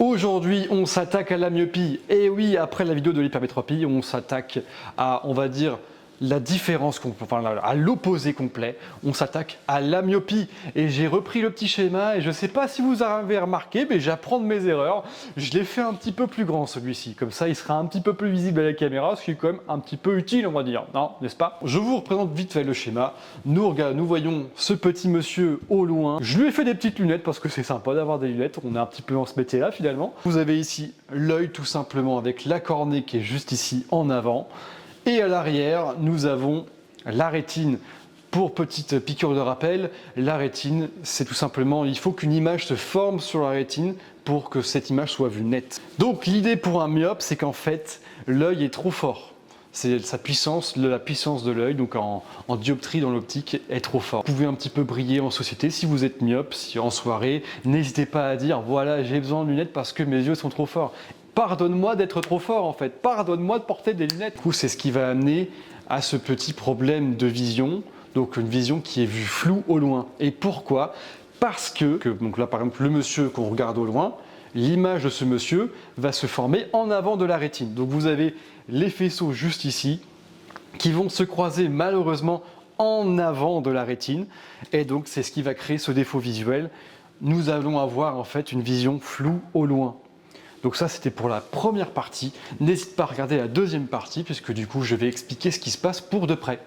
Aujourd'hui, on s'attaque à la myopie. Et oui, après la vidéo de l'hypermétropie, on s'attaque à, on va dire, la différence, enfin, à l'opposé complet. On s'attaque à la myopie. Et j'ai repris le petit schéma et je ne sais pas si vous avez remarqué, mais j'apprends de mes erreurs. Je l'ai fait un petit peu plus grand celui-ci. Comme ça, il sera un petit peu plus visible à la caméra, ce qui est quand même un petit peu utile, on va dire. Non, n'est-ce pas? Je vous représente vite fait le schéma. Nous voyons ce petit monsieur au loin. Je lui ai fait des petites lunettes parce que c'est sympa d'avoir des lunettes. On est un petit peu en ce métier-là finalement. Vous avez ici l'œil tout simplement avec la cornée qui est juste ici en avant. Et à l'arrière, nous avons la rétine. Pour petite piqûre de rappel, la rétine, c'est tout simplement, il faut qu'une image se forme sur la rétine pour que cette image soit vue nette. Donc l'idée pour un myope, c'est qu'en fait, l'œil est trop fort. C'est sa puissance, la puissance de l'œil, donc en dioptrie dans l'optique, est trop forte. Vous pouvez un petit peu briller en société si vous êtes myope, si en soirée, n'hésitez pas à dire voilà, j'ai besoin de lunettes parce que mes yeux sont trop forts. Pardonne-moi d'être trop fort en fait, pardonne-moi de porter des lunettes. Du coup, c'est ce qui va amener à ce petit problème de vision, donc une vision qui est vue floue au loin. Et pourquoi? Parce que, donc là par exemple, le monsieur qu'on regarde au loin, l'image de ce monsieur va se former en avant de la rétine. Donc vous avez les faisceaux juste ici qui vont se croiser malheureusement en avant de la rétine. Et donc c'est ce qui va créer ce défaut visuel. Nous allons avoir en fait une vision floue au loin. Donc ça, c'était pour la première partie. N'hésite pas à regarder la deuxième partie, puisque du coup, je vais expliquer ce qui se passe pour de près.